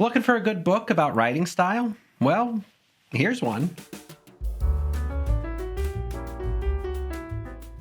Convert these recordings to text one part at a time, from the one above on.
Looking for a good book about writing style? Well, here's one.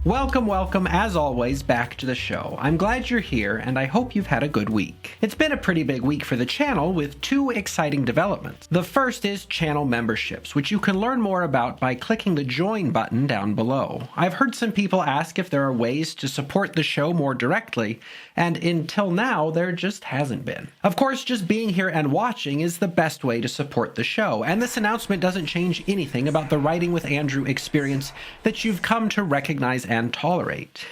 Welcome, as always, back to the show. I'm glad you're here, and I hope you've had a good week. It's been a pretty big week for the channel with two exciting developments. The first is channel memberships, which you can learn more about by clicking the join button down below. I've heard some people ask if there are ways to support the show more directly, and until now, there just hasn't been. Of course, just being here and watching is the best way to support the show, and this announcement doesn't change anything about the Writing with Andrew experience that you've come to recognize and tolerate.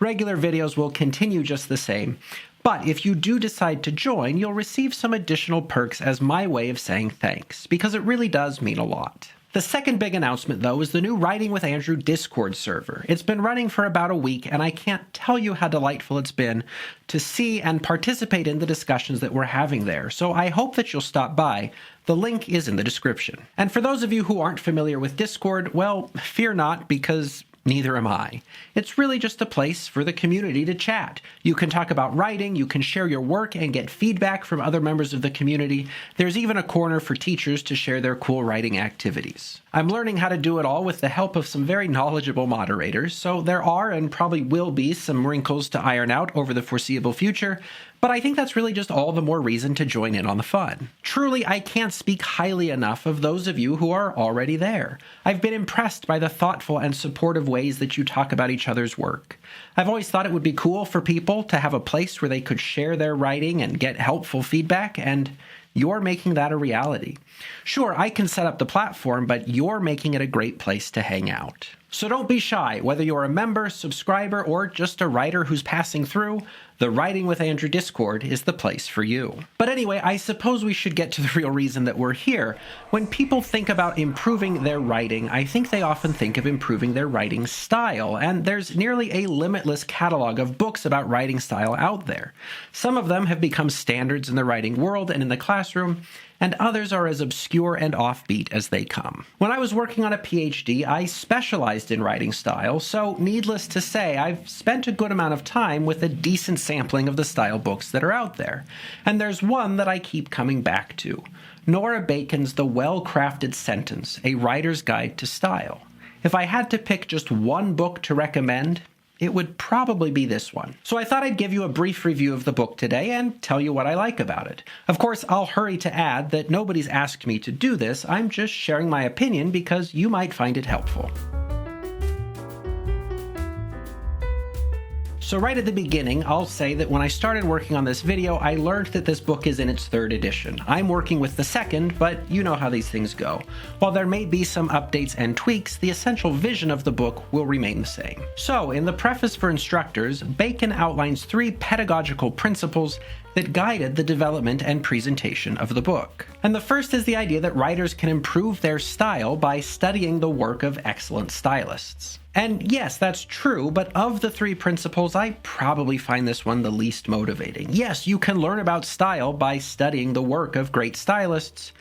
Regular videos will continue just the same, but if you do decide to join, you'll receive some additional perks as my way of saying thanks, because it really does mean a lot. The second big announcement, though, is the new Writing with Andrew Discord server. It's been running for about a week, and I can't tell you how delightful it's been to see and participate in the discussions that we're having there, so I hope that you'll stop by. The link is in the description. And for those of you who aren't familiar with Discord, well, fear not, because neither am I. It's really just a place for the community to chat. You can talk about writing, you can share your work and get feedback from other members of the community. There's even a corner for teachers to share their cool writing activities. I'm learning how to do it all with the help of some very knowledgeable moderators, so there are and probably will be some wrinkles to iron out over the foreseeable future, but I think that's really just all the more reason to join in on the fun. Truly, I can't speak highly enough of those of you who are already there. I've been impressed by the thoughtful and supportive ways that you talk about each other's work. I've always thought it would be cool for people to have a place where they could share their writing and get helpful feedback, and you're making that a reality. Sure, I can set up the platform, but you're making it a great place to hang out. So don't be shy, whether you're a member, subscriber, or just a writer who's passing through, the Writing with Andrew Discord is the place for you. But anyway, I suppose we should get to the real reason that we're here. When people think about improving their writing, I think they often think of improving their writing style, and there's nearly a limitless catalog of books about writing style out there. Some of them have become standards in the writing world and in the classroom, and others are as obscure and offbeat as they come. When I was working on a PhD, I specialized in writing style, so needless to say, I've spent a good amount of time with a decent sampling of the style books that are out there. And there's one that I keep coming back to, Nora Bacon's The Well-Crafted Sentence, A Writer's Guide to Style. If I had to pick just one book to recommend, it would probably be this one. So I thought I'd give you a brief review of the book today and tell you what I like about it. Of course, I'll hurry to add that nobody's asked me to do this. I'm just sharing my opinion because you might find it helpful. So right at the beginning, I'll say that when I started working on this video, I learned that this book is in its third edition. I'm working with the second, but you know how these things go. While there may be some updates and tweaks, the essential vision of the book will remain the same. So, in the preface for instructors, Bacon outlines 3 pedagogical principles that guided the development and presentation of the book. And the first is the idea that writers can improve their style by studying the work of excellent stylists. And yes, that's true, but of the 3 principles, I probably find this one the least motivating. Yes, you can learn about style by studying the work of great stylists,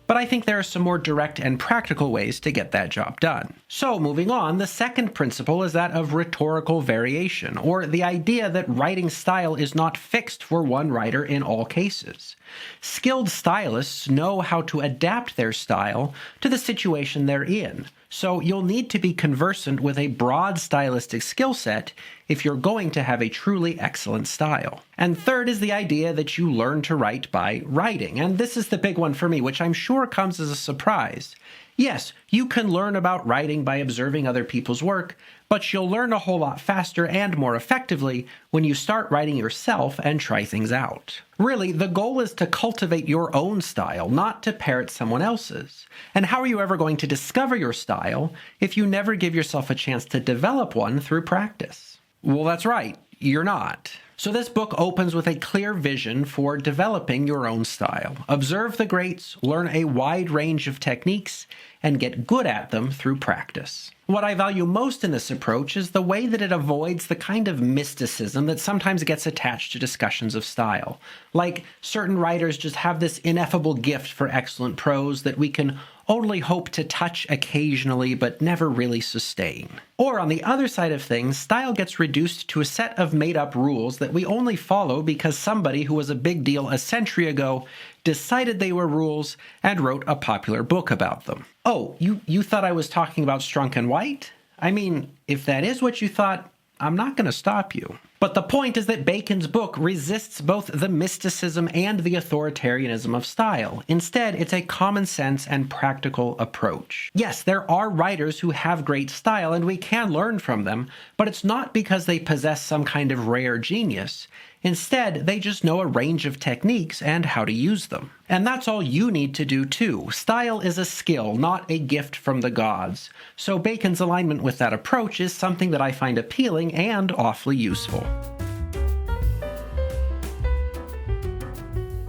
but I think there are some more direct and practical ways to get that job done. So moving on, the second principle is that of rhetorical variation, or the idea that writing style is not fixed for one writer in all cases. Skilled stylists know how to adapt their style to the situation they're in, so you'll need to be conversant with a broad stylistic skill set if you're going to have a truly excellent style. And third is the idea that you learn to write by writing, and this is the big one for me, which I'm sure comes as a surprise. Yes, you can learn about writing by observing other people's work, but you'll learn a whole lot faster and more effectively when you start writing yourself and try things out. Really, the goal is to cultivate your own style, not to parrot someone else's. And how are you ever going to discover your style if you never give yourself a chance to develop one through practice? Well, that's right, you're not. So this book opens with a clear vision for developing your own style. Observe the greats, learn a wide range of techniques, and get good at them through practice. What I value most in this approach is the way that it avoids the kind of mysticism that sometimes gets attached to discussions of style. Like, certain writers just have this ineffable gift for excellent prose that we can only hope to touch occasionally but never really sustain. Or on the other side of things, style gets reduced to a set of made-up rules that we only follow because somebody who was a big deal a century ago decided they were rules, and wrote a popular book about them. Oh, you thought I was talking about Strunk and White? I mean, if that is what you thought, I'm not going to stop you. But the point is that Bacon's book resists both the mysticism and the authoritarianism of style. Instead, it's a common sense and practical approach. Yes, there are writers who have great style, and we can learn from them, but it's not because they possess some kind of rare genius. Instead, they just know a range of techniques and how to use them. And that's all you need to do too. Style is a skill, not a gift from the gods. So Bacon's alignment with that approach is something that I find appealing and awfully useful.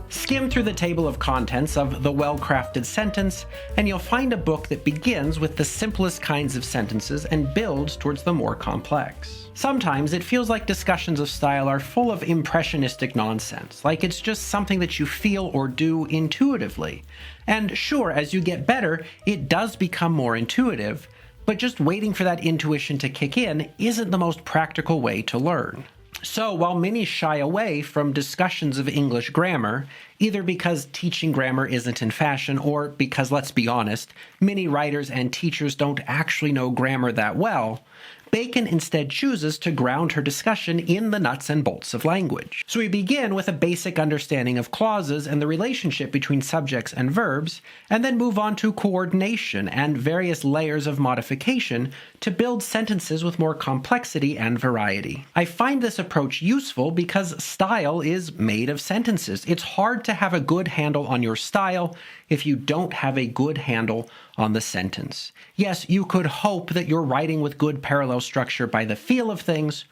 Skim through the table of contents of The Well-Crafted Sentence, and you'll find a book that begins with the simplest kinds of sentences and builds towards the more complex. Sometimes it feels like discussions of style are full of impressionistic nonsense, like it's just something that you feel or do intuitively. And sure, as you get better, it does become more intuitive, but just waiting for that intuition to kick in isn't the most practical way to learn. So, while many shy away from discussions of English grammar, either because teaching grammar isn't in fashion or because, let's be honest, many writers and teachers don't actually know grammar that well, Bacon instead chooses to ground her discussion in the nuts and bolts of language. So we begin with a basic understanding of clauses and the relationship between subjects and verbs, and then move on to coordination and various layers of modification to build sentences with more complexity and variety. I find this approach useful because style is made of sentences. It's hard to have a good handle on your style if you don't have a good handle on the sentence. Yes, you could hope that you're writing with good parallel structure by the feel of things,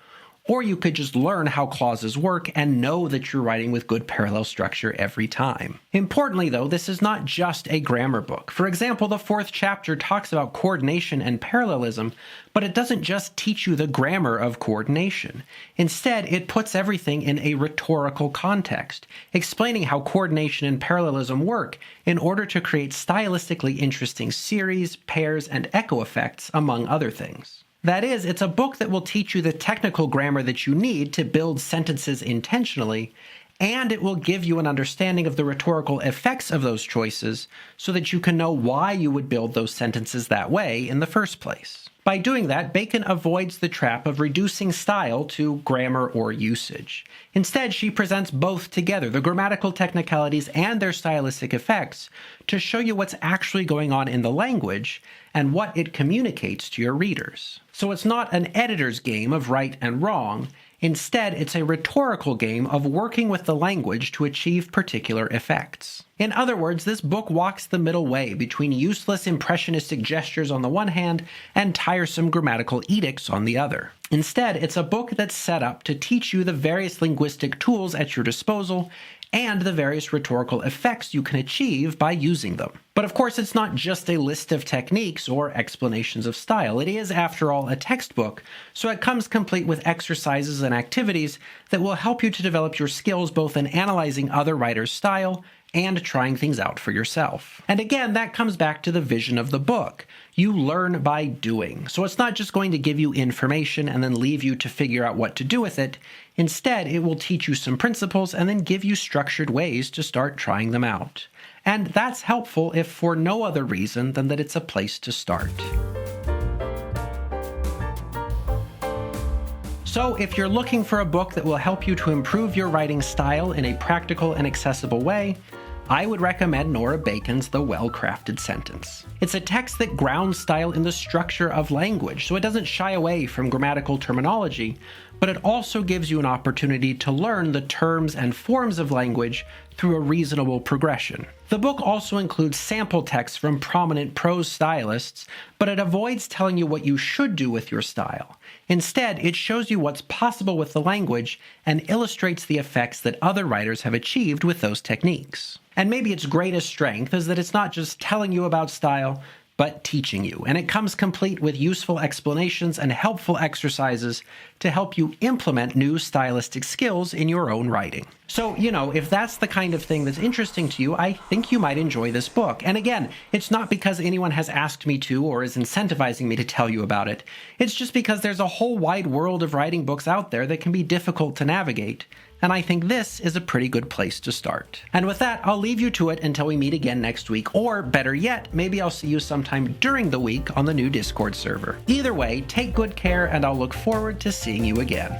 or you could just learn how clauses work and know that you're writing with good parallel structure every time. Importantly, though, this is not just a grammar book. For example, the 4th chapter talks about coordination and parallelism, but it doesn't just teach you the grammar of coordination. Instead, it puts everything in a rhetorical context, explaining how coordination and parallelism work in order to create stylistically interesting series, pairs, and echo effects, among other things. That is, it's a book that will teach you the technical grammar that you need to build sentences intentionally, and it will give you an understanding of the rhetorical effects of those choices so that you can know why you would build those sentences that way in the first place. By doing that, Bacon avoids the trap of reducing style to grammar or usage. Instead, she presents both together, the grammatical technicalities and their stylistic effects, to show you what's actually going on in the language and what it communicates to your readers. So it's not an editor's game of right and wrong. Instead, it's a rhetorical game of working with the language to achieve particular effects. In other words, this book walks the middle way between useless impressionistic gestures on the one hand and tiresome grammatical edicts on the other. Instead, it's a book that's set up to teach you the various linguistic tools at your disposal and the various rhetorical effects you can achieve by using them. But of course, it's not just a list of techniques or explanations of style. It is, after all, a textbook, so it comes complete with exercises and activities that will help you to develop your skills both in analyzing other writers' style and trying things out for yourself. And again, that comes back to the vision of the book. You learn by doing. So it's not just going to give you information and then leave you to figure out what to do with it. Instead, it will teach you some principles and then give you structured ways to start trying them out. And that's helpful if for no other reason than that it's a place to start. So if you're looking for a book that will help you to improve your writing style in a practical and accessible way, I would recommend Nora Bacon's The Well-Crafted Sentence. It's a text that grounds style in the structure of language, so it doesn't shy away from grammatical terminology, but it also gives you an opportunity to learn the terms and forms of language through a reasonable progression. The book also includes sample texts from prominent prose stylists, but it avoids telling you what you should do with your style. Instead, it shows you what's possible with the language and illustrates the effects that other writers have achieved with those techniques. And maybe its greatest strength is that it's not just telling you about style, but teaching you, and it comes complete with useful explanations and helpful exercises to help you implement new stylistic skills in your own writing. So, if that's the kind of thing that's interesting to you, I think you might enjoy this book. And again, it's not because anyone has asked me to or is incentivizing me to tell you about it. It's just because there's a whole wide world of writing books out there that can be difficult to navigate, and I think this is a pretty good place to start. And with that, I'll leave you to it until we meet again next week, or better yet, maybe I'll see you sometime during the week on the new Discord server. Either way, take good care, and I'll look forward to seeing you again.